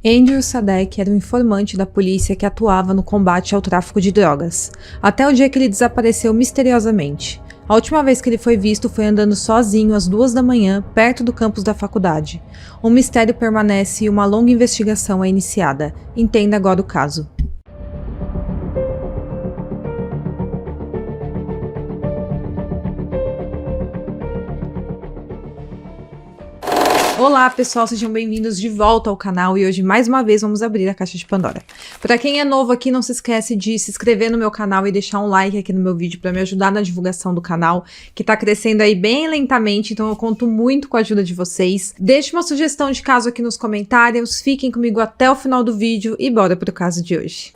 Andrew Sadek era um informante da polícia que atuava no combate ao tráfico de drogas, até o dia que ele desapareceu misteriosamente. A última vez que ele foi visto foi andando sozinho às 2 da manhã, perto do campus da faculdade. Um mistério permanece e uma longa investigação é iniciada. Entenda agora o caso. Olá pessoal, sejam bem-vindos de volta ao canal e hoje mais uma vez vamos abrir a caixa de Pandora. Para quem é novo aqui, não se esquece de se inscrever no meu canal e deixar um like aqui no meu vídeo para me ajudar na divulgação do canal, que tá crescendo aí bem lentamente, então eu conto muito com a ajuda de vocês. Deixe uma sugestão de caso aqui nos comentários, fiquem comigo até o final do vídeo e bora pro caso de hoje.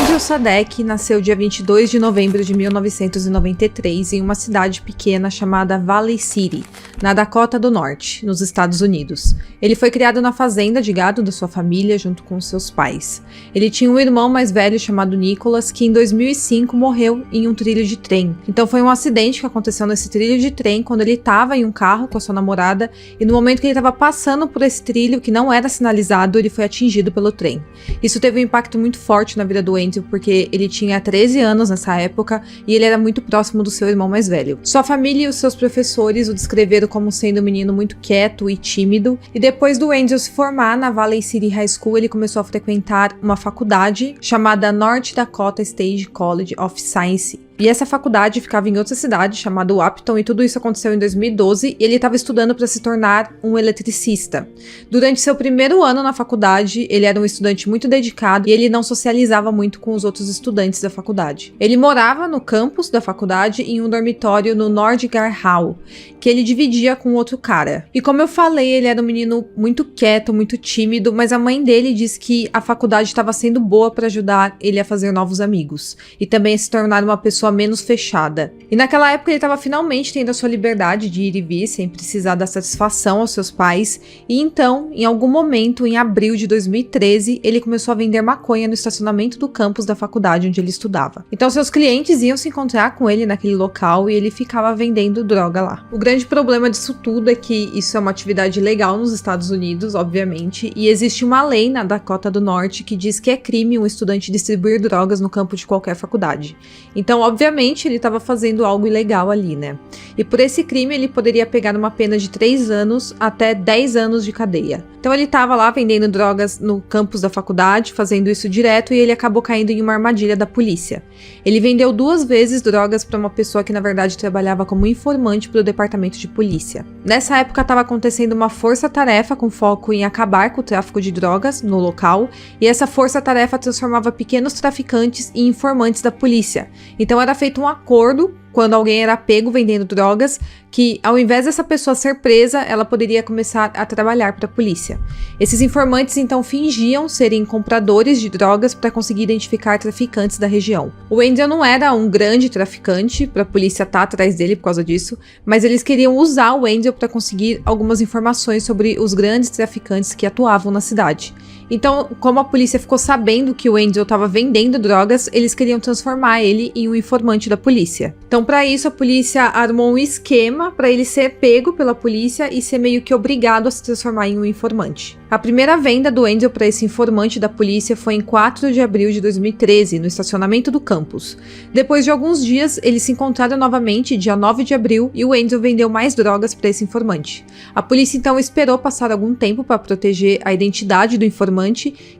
Andrew Sadek nasceu dia 22 de novembro de 1993 em uma cidade pequena chamada Valley City, na Dakota do Norte, nos Estados Unidos. Ele foi criado na fazenda de gado da sua família junto com seus pais. Ele tinha um irmão mais velho chamado Nicholas, que em 2005 morreu em um trilho de trem. Então foi um acidente que aconteceu nesse trilho de trem quando ele estava em um carro com a sua namorada e no momento que ele estava passando por esse trilho que não era sinalizado, ele foi atingido pelo trem. Isso teve um impacto muito forte na vida do Andrew, porque ele tinha 13 anos nessa época e ele era muito próximo do seu irmão mais velho. Sua família e os seus professores o descreveram como sendo um menino muito quieto e tímido, e depois do Andrew se formar na Valley City High School, ele começou a frequentar uma faculdade chamada North Dakota State College of Science. E essa faculdade ficava em outra cidade, chamada Wapton, e tudo isso aconteceu em 2012, e ele estava estudando para se tornar um eletricista. Durante seu primeiro ano na faculdade, ele era um estudante muito dedicado e ele não socializava muito com os outros estudantes da faculdade. Ele morava no campus da faculdade em um dormitório no Nordgar Hall, que ele dividia com outro cara. E como eu falei, ele era um menino muito quieto, muito tímido, mas a mãe dele disse que a faculdade estava sendo boa para ajudar ele a fazer novos amigos, e também a se tornar uma pessoa menos fechada. E naquela época ele estava finalmente tendo a sua liberdade de ir e vir sem precisar dar satisfação aos seus pais, e então, em algum momento, em abril de 2013, ele começou a vender maconha no estacionamento do campus da faculdade onde ele estudava. Então seus clientes iam se encontrar com ele naquele local e ele ficava vendendo droga lá. O grande problema disso tudo é que isso é uma atividade legal nos Estados Unidos, obviamente, e existe uma lei na Dakota do Norte que diz que é crime um estudante distribuir drogas no campo de qualquer faculdade. Então, obviamente, ele estava fazendo algo ilegal ali, né? E por esse crime, ele poderia pegar uma pena de 3 anos até 10 anos de cadeia. Então, ele estava lá vendendo drogas no campus da faculdade, fazendo isso direto, e ele acabou caindo em uma armadilha da polícia. Ele vendeu 2 vezes drogas para uma pessoa que, na verdade, trabalhava como informante para o departamento de polícia. Nessa época, estava acontecendo uma força-tarefa com foco em acabar com o tráfico de drogas no local, e essa força-tarefa transformava pequenos traficantes em informantes da polícia. Então, era feito um acordo quando alguém era pego vendendo drogas, que ao invés dessa pessoa ser presa, ela poderia começar a trabalhar para a polícia. Esses informantes então fingiam serem compradores de drogas para conseguir identificar traficantes da região. O Andrew não era um grande traficante para a polícia estar atrás dele por causa disso, mas eles queriam usar o Andrew para conseguir algumas informações sobre os grandes traficantes que atuavam na cidade. Então, como a polícia ficou sabendo que o Andrew estava vendendo drogas, eles queriam transformar ele em um informante da polícia. Então, para isso, a polícia armou um esquema para ele ser pego pela polícia e ser meio que obrigado a se transformar em um informante. A primeira venda do Andrew para esse informante da polícia foi em 4 de abril de 2013, no estacionamento do campus. Depois de alguns dias, eles se encontraram novamente, dia 9 de abril, e o Andrew vendeu mais drogas para esse informante. A polícia então esperou passar algum tempo para proteger a identidade do informante,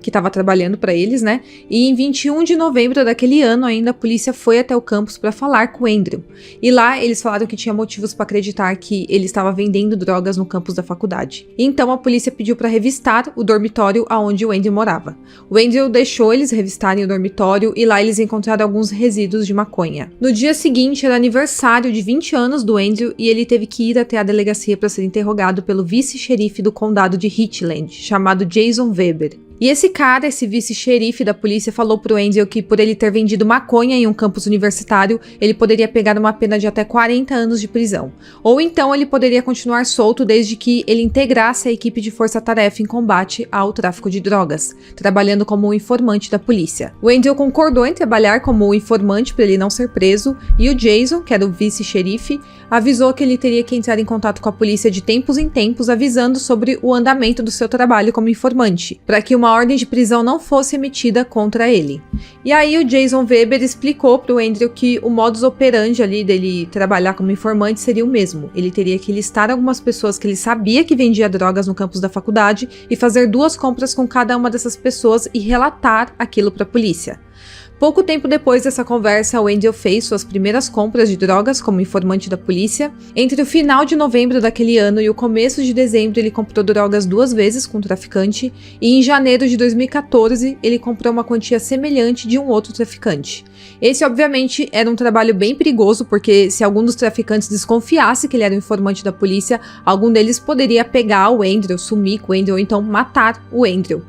que estava trabalhando para eles, né? E em 21 de novembro daquele ano ainda, a polícia foi até o campus para falar com o Andrew. E lá eles falaram que tinha motivos para acreditar que ele estava vendendo drogas no campus da faculdade. Então a polícia pediu para revistar o dormitório aonde o Andrew morava. O Andrew deixou eles revistarem o dormitório e lá eles encontraram alguns resíduos de maconha. No dia seguinte era aniversário de 20 anos do Andrew e ele teve que ir até a delegacia para ser interrogado pelo vice-xerife do condado de Richland, chamado Jason Weber. E esse cara, esse vice-xerife da polícia, falou pro Andrew que por ele ter vendido maconha em um campus universitário, ele poderia pegar uma pena de até 40 anos de prisão. Ou então ele poderia continuar solto desde que ele integrasse a equipe de força-tarefa em combate ao tráfico de drogas, trabalhando como um informante da polícia. O Andrew concordou em trabalhar como um informante para ele não ser preso, e o Jason, que era o vice-xerife, avisou que ele teria que entrar em contato com a polícia de tempos em tempos, avisando sobre o andamento do seu trabalho como informante, para que uma ordem de prisão não fosse emitida contra ele. E aí o Jason Weber explicou para o Andrew que o modus operandi ali dele trabalhar como informante seria o mesmo. Ele teria que listar algumas pessoas que ele sabia que vendia drogas no campus da faculdade e fazer 2 compras com cada uma dessas pessoas e relatar aquilo para a polícia. Pouco tempo depois dessa conversa, o Andrew fez suas primeiras compras de drogas como informante da polícia. Entre o final de novembro daquele ano e o começo de dezembro, ele comprou drogas 2 vezes com um traficante, e em janeiro de 2014, ele comprou uma quantia semelhante de um outro traficante. Esse, obviamente, era um trabalho bem perigoso, porque se algum dos traficantes desconfiasse que ele era um informante da polícia, algum deles poderia pegar o Andrew, sumir com o Andrew ou então matar o Andrew.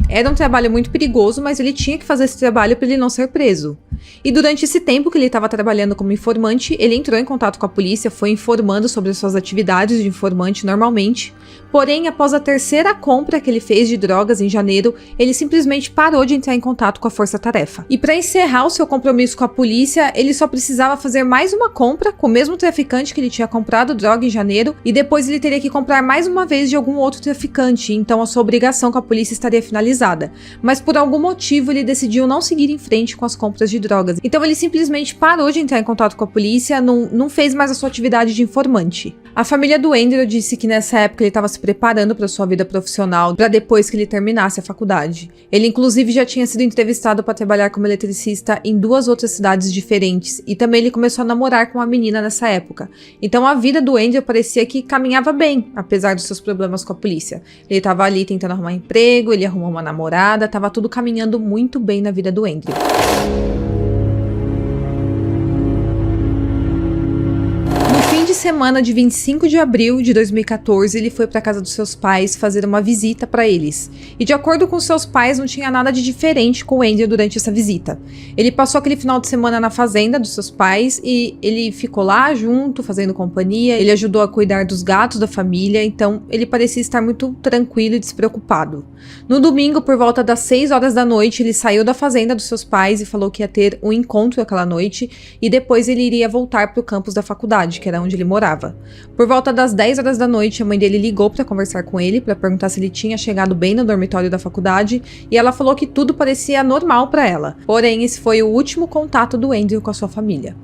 Era um trabalho muito perigoso, mas ele tinha que fazer esse trabalho para ele não ser preso. E durante esse tempo que ele estava trabalhando como informante, ele entrou em contato com a polícia, foi informando sobre as suas atividades de informante normalmente. Porém, após a 3ª compra que ele fez de drogas em janeiro, ele simplesmente parou de entrar em contato com a força-tarefa. E para encerrar o seu compromisso com a polícia, ele só precisava fazer mais uma compra com o mesmo traficante que ele tinha comprado droga em janeiro, e depois ele teria que comprar mais uma vez de algum outro traficante, então a sua obrigação com a polícia estaria finalizada. Mas por algum motivo ele decidiu não seguir em frente com as compras de drogas. Então ele simplesmente parou de entrar em contato com a polícia, não fez mais a sua atividade de informante. A família do Andrew disse que nessa época ele estava se preparando para sua vida profissional, para depois que ele terminasse a faculdade. Ele inclusive já tinha sido entrevistado para trabalhar como eletricista em 2 outras cidades diferentes, e também ele começou a namorar com uma menina nessa época. Então a vida do Andrew parecia que caminhava bem, apesar dos seus problemas com a polícia. Ele estava ali tentando arrumar emprego, ele arrumou uma namorada, estava tudo caminhando muito bem na vida do Andrew. Semana de 25 de abril de 2014, ele foi para casa dos seus pais fazer uma visita para eles. E de acordo com seus pais, não tinha nada de diferente com o Andrew durante essa visita. Ele passou aquele final de semana na fazenda dos seus pais e ele ficou lá junto, fazendo companhia. Ele ajudou a cuidar dos gatos da família, então ele parecia estar muito tranquilo e despreocupado. No domingo, por volta das 6 horas da noite, ele saiu da fazenda dos seus pais e falou que ia ter um encontro aquela noite, e depois ele iria voltar para o campus da faculdade, que era onde ele morava. Por volta das 10 horas da noite, a mãe dele ligou para conversar com ele, para perguntar se ele tinha chegado bem no dormitório da faculdade, e ela falou que tudo parecia normal para ela. Porém, esse foi o último contato do Andrew com a sua família.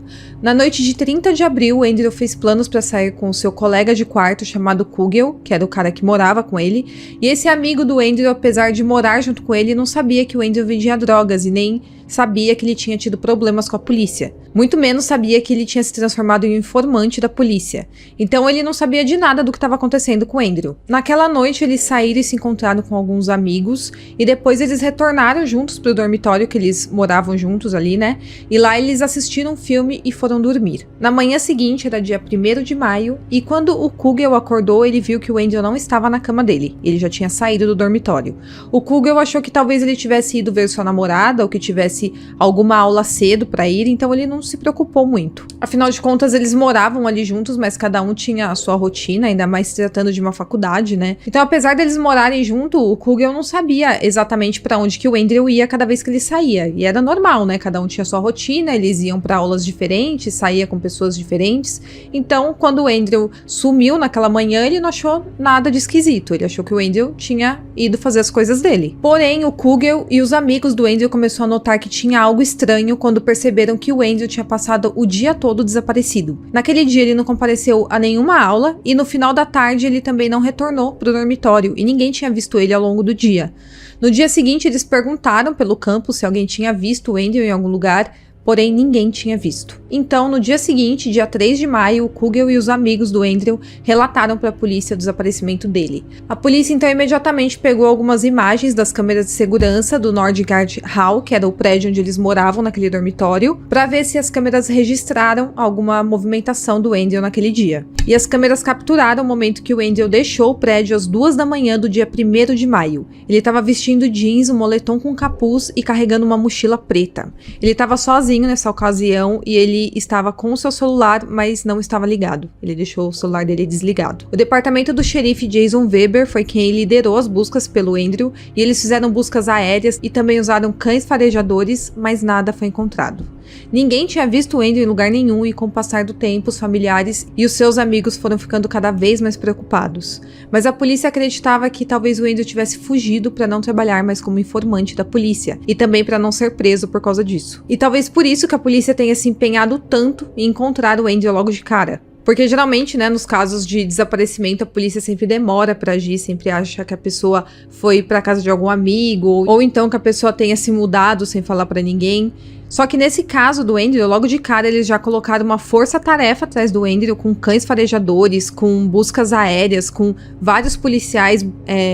Na noite de 30 de abril, o Andrew fez planos para sair com o seu colega de quarto chamado Kugel, que era o cara que morava com ele, e esse amigo do Andrew, apesar de morar junto com ele, não sabia que o Andrew vendia drogas e nem sabia que ele tinha tido problemas com a polícia. Muito menos sabia que ele tinha se transformado em um informante da polícia. Então ele não sabia de nada do que estava acontecendo com o Andrew. Naquela noite eles saíram e se encontraram com alguns amigos, e depois eles retornaram juntos para o dormitório que eles moravam juntos ali, né? E lá eles assistiram um filme e foram dormir. Na manhã seguinte, era dia 1º de maio, e quando o Kugel acordou, ele viu que o Andrew não estava na cama dele. Ele já tinha saído do dormitório. O Kugel achou que talvez ele tivesse ido ver sua namorada, ou que tivesse alguma aula cedo para ir, então ele não se preocupou muito. Afinal de contas, eles moravam ali juntos, mas cada um tinha a sua rotina, ainda mais se tratando de uma faculdade, né? Então, apesar deles morarem junto, o Kugel não sabia exatamente para onde que o Andrew ia cada vez que ele saía. E era normal, né? Cada um tinha a sua rotina, eles iam para aulas diferentes, saía com pessoas diferentes. Então, quando o Andrew sumiu naquela manhã, ele não achou nada de esquisito. Ele achou que o Andrew tinha ido fazer as coisas dele. Porém, o Kugel e os amigos do Andrew começaram a notar que tinha algo estranho quando perceberam que o Andrew tinha passado o dia todo desaparecido. Naquele dia ele não compareceu a nenhuma aula, e no final da tarde ele também não retornou para o dormitório, e ninguém tinha visto ele ao longo do dia. No dia seguinte eles perguntaram pelo campus se alguém tinha visto o Andrew em algum lugar, porém ninguém tinha visto. Então, no dia seguinte, dia 3 de maio, o Kugel e os amigos do Andrew relataram para a polícia o desaparecimento dele. A polícia então imediatamente pegou algumas imagens das câmeras de segurança do Nordgard Hall, que era o prédio onde eles moravam naquele dormitório, para ver se as câmeras registraram alguma movimentação do Andrew naquele dia. E as câmeras capturaram o momento que o Andrew deixou o prédio às 2 da manhã do dia 1º de maio. Ele estava vestindo jeans, um moletom com capuz e carregando uma mochila preta. Ele estava sozinho nessa ocasião e ele estava com o seu celular, mas não estava ligado. Ele deixou o celular dele desligado. O departamento do xerife Jason Weber foi quem liderou as buscas pelo Andrew, e eles fizeram buscas aéreas e também usaram cães farejadores, mas nada foi encontrado. Ninguém tinha visto o Andrew em lugar nenhum e com o passar do tempo, os familiares e os seus amigos foram ficando cada vez mais preocupados. Mas a polícia acreditava que talvez o Andrew tivesse fugido para não trabalhar mais como informante da polícia e também para não ser preso por causa disso. E talvez por isso que a polícia tenha se empenhado tanto em encontrar o Andrew logo de cara. Porque geralmente, né, nos casos de desaparecimento, a polícia sempre demora pra agir, sempre acha que a pessoa foi pra casa de algum amigo, ou então que a pessoa tenha se mudado sem falar pra ninguém. Só que nesse caso do Andrew, logo de cara eles já colocaram uma força-tarefa atrás do Andrew, com cães farejadores, com buscas aéreas, com vários policiais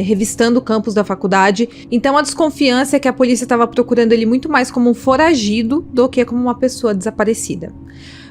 revistando campos da faculdade. Então a desconfiança é que a polícia estava procurando ele muito mais como um foragido do que como uma pessoa desaparecida.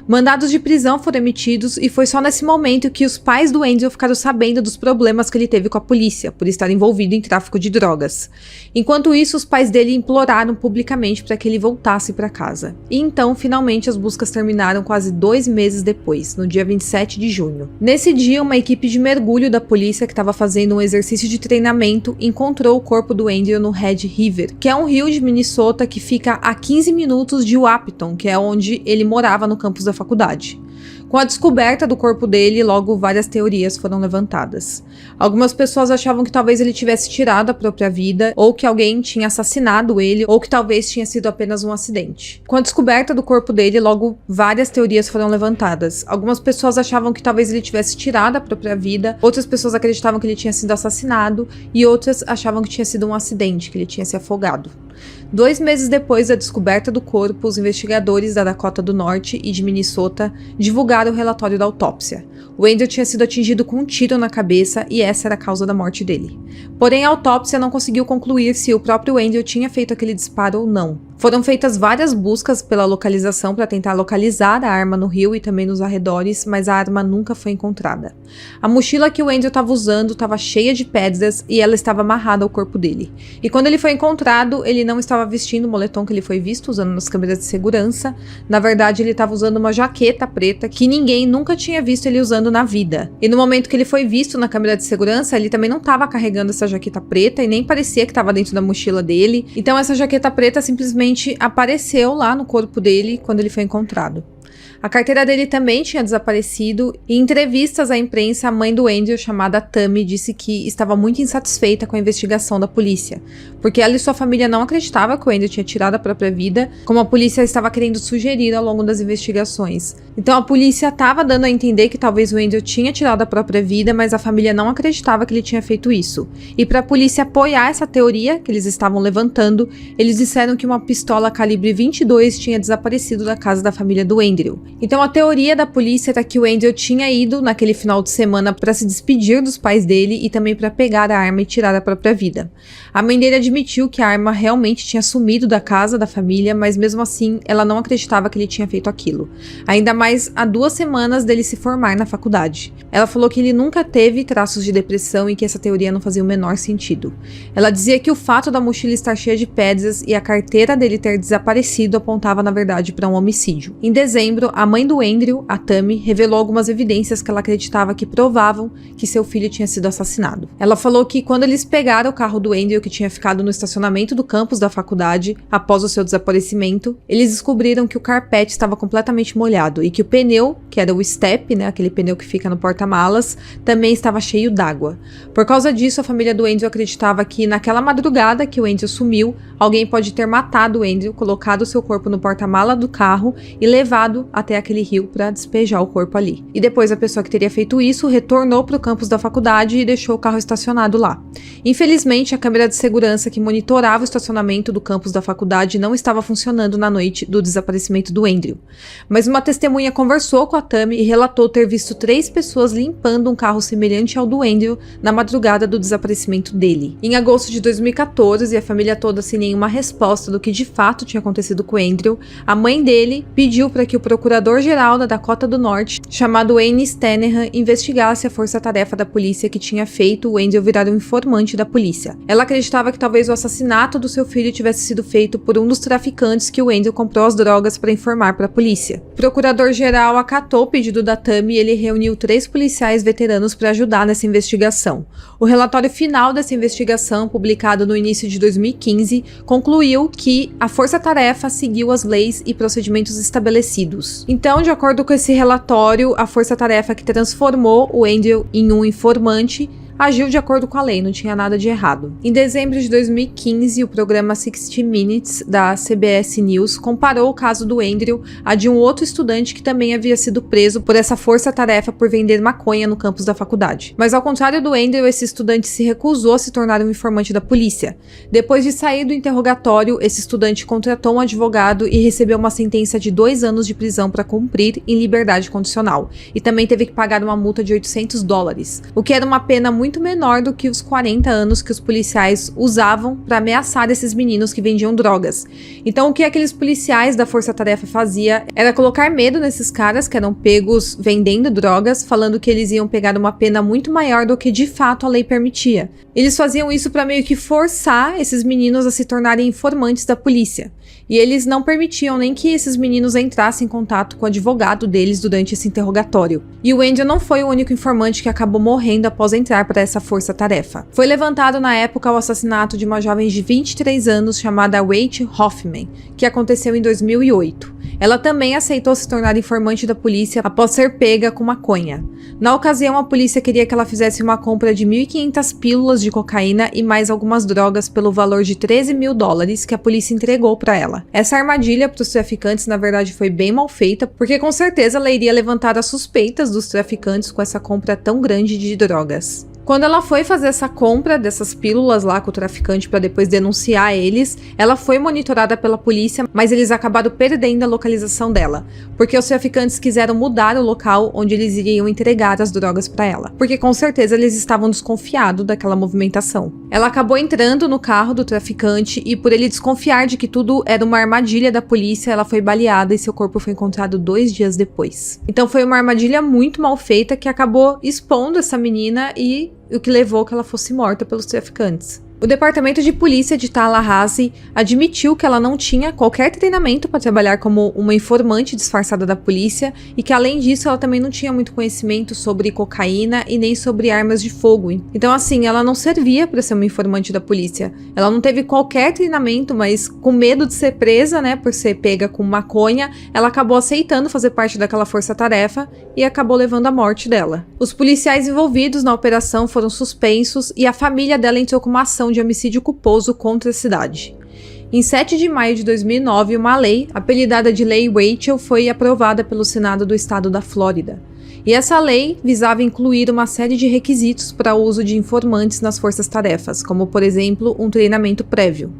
Mandados de prisão foram emitidos e foi só nesse momento que os pais do Andrew ficaram sabendo dos problemas que ele teve com a polícia, por estar envolvido em tráfico de drogas. Enquanto isso, os pais dele imploraram publicamente para que ele voltasse para casa. E então, finalmente, as buscas terminaram quase 2 meses depois, no dia 27 de junho. Nesse dia, uma equipe de mergulho da polícia que estava fazendo um exercício de treinamento encontrou o corpo do Andrew no Red River, que é um rio de Minnesota que fica a 15 minutos de Wahpeton, que é onde ele morava no campus da faculdade. Com a descoberta do corpo dele, logo várias teorias foram levantadas. Algumas pessoas achavam que talvez ele tivesse tirado a própria vida, ou que alguém tinha assassinado ele, ou que talvez tinha sido apenas um acidente. Com a descoberta do corpo dele, logo várias teorias foram levantadas. Algumas pessoas achavam que talvez ele tivesse tirado a própria vida, outras pessoas acreditavam que ele tinha sido assassinado, e outras achavam que tinha sido um acidente, que ele tinha se afogado. 2 meses depois da descoberta do corpo, os investigadores da Dakota do Norte e de Minnesota divulgaram o relatório da autópsia. O Andrew tinha sido atingido com um tiro na cabeça e essa era a causa da morte dele. Porém, a autópsia não conseguiu concluir se o próprio Andrew tinha feito aquele disparo ou não. Foram feitas várias buscas pela localização para tentar localizar a arma no rio e também nos arredores, mas a arma nunca foi encontrada. A mochila que o Andrew estava usando estava cheia de pedras e ela estava amarrada ao corpo dele. E quando ele foi encontrado, ele não estava vestindo o moletom que ele foi visto usando nas câmeras de segurança. Na verdade, ele estava usando uma jaqueta preta que ninguém nunca tinha visto ele usando na vida. E no momento que ele foi visto na câmera de segurança, ele também não estava carregando essa jaqueta preta e nem parecia que estava dentro da mochila dele. Então essa jaqueta preta simplesmente apareceu lá no corpo dele quando ele foi encontrado. A carteira dele também tinha desaparecido e em entrevistas à imprensa, a mãe do Andrew, chamada Tammy, disse que estava muito insatisfeita com a investigação da polícia, porque ela e sua família não acreditavam que o Andrew tinha tirado a própria vida, como a polícia estava querendo sugerir ao longo das investigações. Então a polícia estava dando a entender que talvez o Andrew tinha tirado a própria vida, mas a família não acreditava que ele tinha feito isso. E para a polícia apoiar essa teoria que eles estavam levantando, eles disseram que uma pistola calibre 22 tinha desaparecido da casa da família do Andrew. Então a teoria da polícia era que o Andrew tinha ido naquele final de semana para se despedir dos pais dele e também para pegar a arma e tirar a própria vida. A mãe dele admitiu que a arma realmente tinha sumido da casa da família, mas mesmo assim ela não acreditava que ele tinha feito aquilo. Ainda mais há 2 semanas dele se formar na faculdade. Ela falou que ele nunca teve traços de depressão e que essa teoria não fazia o menor sentido. Ela dizia que o fato da mochila estar cheia de pedras e a carteira dele ter desaparecido apontava na verdade para um homicídio. Em dezembro, a mãe do Andrew, a Tammy, revelou algumas evidências que ela acreditava que provavam que seu filho tinha sido assassinado. Ela falou que quando eles pegaram o carro do Andrew que tinha ficado no estacionamento do campus da faculdade, após o seu desaparecimento, eles descobriram que o carpete estava completamente molhado e que o pneu, que era o step, né, aquele pneu que fica no porta-malas, também estava cheio d'água. Por causa disso, a família do Andrew acreditava que naquela madrugada que o Andrew sumiu, alguém pode ter matado o Andrew, colocado seu corpo no porta-mala do carro e levado até aquele rio para despejar o corpo ali. E depois a pessoa que teria feito isso retornou para o campus da faculdade e deixou o carro estacionado lá. Infelizmente, a câmera de segurança que monitorava o estacionamento do campus da faculdade não estava funcionando na noite do desaparecimento do Andrew. Mas uma testemunha conversou com a Tammy e relatou ter visto 3 pessoas limpando um carro semelhante ao do Andrew na madrugada do desaparecimento dele. Em agosto de 2014, a família toda sem nenhuma resposta do que de fato tinha acontecido com o Andrew, a mãe dele pediu para que o procurador procurador-geral da Dakota do Norte, chamado Wayne Stanahan, investigasse a força-tarefa da polícia que tinha feito o Andrew virar um informante da polícia. Ela acreditava que talvez o assassinato do seu filho tivesse sido feito por um dos traficantes que o Andrew comprou as drogas para informar para a polícia. O procurador-geral acatou o pedido da Tammy e ele reuniu 3 policiais veteranos para ajudar nessa investigação. O relatório final dessa investigação, publicado no início de 2015, concluiu que a força-tarefa seguiu as leis e procedimentos estabelecidos. Então, de acordo com esse relatório, a força-tarefa que transformou o Andrew em um informante agiu de acordo com a lei, não tinha nada de errado. Em dezembro de 2015, o programa 60 Minutes da CBS News comparou o caso do Andrew a de um outro estudante que também havia sido preso por essa força-tarefa por vender maconha no campus da faculdade. Mas ao contrário do Andrew, esse estudante se recusou a se tornar um informante da polícia. Depois de sair do interrogatório, esse estudante contratou um advogado e recebeu uma sentença de 2 anos de prisão para cumprir em liberdade condicional. E também teve que pagar uma multa de $800, o que era uma pena muito menor do que os 40 anos que os policiais usavam para ameaçar esses meninos que vendiam drogas. Então, o que aqueles policiais da força-tarefa fazia era colocar medo nesses caras que eram pegos vendendo drogas, falando que eles iam pegar uma pena muito maior do que de fato a lei permitia. Eles faziam isso para meio que forçar esses meninos a se tornarem informantes da polícia. E eles não permitiam nem que esses meninos entrassem em contato com o advogado deles durante esse interrogatório. E o Andrew não foi o único informante que acabou morrendo após entrar para essa força-tarefa. Foi levantado na época o assassinato de uma jovem de 23 anos chamada Rachel Hoffman, que aconteceu em 2008. Ela também aceitou se tornar informante da polícia após ser pega com maconha. Na ocasião, a polícia queria que ela fizesse uma compra de 1.500 pílulas de cocaína e mais algumas drogas pelo valor de $13 mil que a polícia entregou para ela. Essa armadilha para os traficantes, na verdade, foi bem mal feita, porque com certeza ela iria levantar as suspeitas dos traficantes com essa compra tão grande de drogas. Quando ela foi fazer essa compra dessas pílulas lá com o traficante para depois denunciar eles, ela foi monitorada pela polícia, mas eles acabaram perdendo a localização dela, porque os traficantes quiseram mudar o local onde eles iriam entregar as drogas para ela, porque com certeza eles estavam desconfiados daquela movimentação. Ela acabou entrando no carro do traficante e por ele desconfiar de que tudo era uma armadilha da polícia, ela foi baleada e seu corpo foi encontrado 2 dias depois. Então foi uma armadilha muito mal feita que acabou expondo essa menina e o que levou que ela fosse morta pelos traficantes. O departamento de polícia de Tallahassee admitiu que ela não tinha qualquer treinamento para trabalhar como uma informante disfarçada da polícia e que, além disso, ela também não tinha muito conhecimento sobre cocaína e nem sobre armas de fogo. Então, assim, ela não servia para ser uma informante da polícia. Ela não teve qualquer treinamento, mas com medo de ser presa, né, por ser pega com maconha, ela acabou aceitando fazer parte daquela força-tarefa e acabou levando à morte dela. Os policiais envolvidos na operação foram suspensos e a família dela entrou com uma ação de homicídio culposo contra a cidade. Em 7 de maio de 2009, uma lei, apelidada de Lei Rachel, foi aprovada pelo Senado do estado da Flórida. E essa lei visava incluir uma série de requisitos para o uso de informantes nas forças-tarefas, como, por exemplo, um treinamento prévio.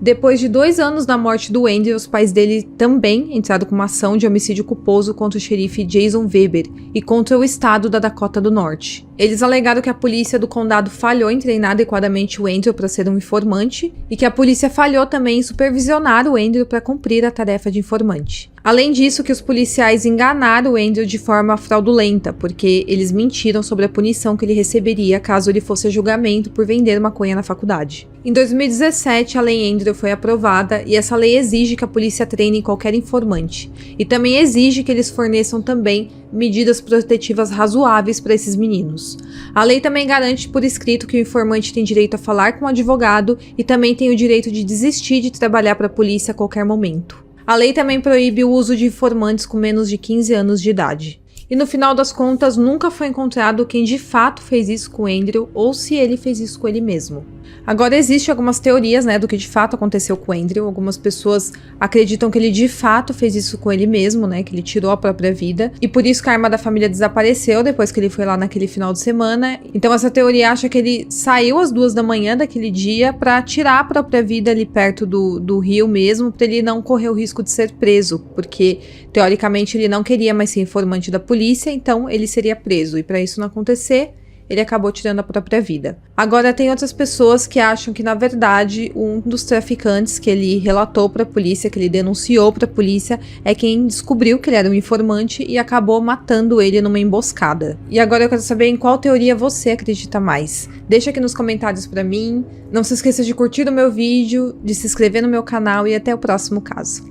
Depois de 2 anos da morte do Andrew, os pais dele também entraram com uma ação de homicídio culposo contra o xerife Jason Weber e contra o estado da Dakota do Norte. Eles alegaram que a polícia do condado falhou em treinar adequadamente o Andrew para ser um informante e que a polícia falhou também em supervisionar o Andrew para cumprir a tarefa de informante. Além disso, que os policiais enganaram o Andrew de forma fraudulenta, porque eles mentiram sobre a punição que ele receberia caso ele fosse a julgamento por vender maconha na faculdade. Em 2017, a Lei Andrew foi aprovada e essa lei exige que a polícia treine qualquer informante. E também exige que eles forneçam também medidas protetivas razoáveis para esses meninos. A lei também garante por escrito que o informante tem direito a falar com o advogado e também tem o direito de desistir de trabalhar para a polícia a qualquer momento. A lei também proíbe o uso de informantes com menos de 15 anos de idade. E no final das contas, nunca foi encontrado quem de fato fez isso com o Andrew ou se ele fez isso com ele mesmo. Agora, existem algumas teorias, né, do que de fato aconteceu com o Andrew. Algumas pessoas acreditam que ele de fato fez isso com ele mesmo, né, que ele tirou a própria vida. E por isso que a arma da família desapareceu depois que ele foi lá naquele final de semana. Então essa teoria acha que ele saiu às 2 da manhã daquele dia pra tirar a própria vida ali perto do rio mesmo, pra ele não correr o risco de ser preso. Porque, teoricamente, ele não queria mais ser informante da polícia, então ele seria preso. E pra isso não acontecer, ele acabou tirando a própria vida. Agora, tem outras pessoas que acham que, na verdade, um dos traficantes que ele relatou para a polícia, que ele denunciou para a polícia, é quem descobriu que ele era um informante e acabou matando ele numa emboscada. E agora eu quero saber em qual teoria você acredita mais. Deixa aqui nos comentários para mim. Não se esqueça de curtir o meu vídeo, de se inscrever no meu canal e até o próximo caso.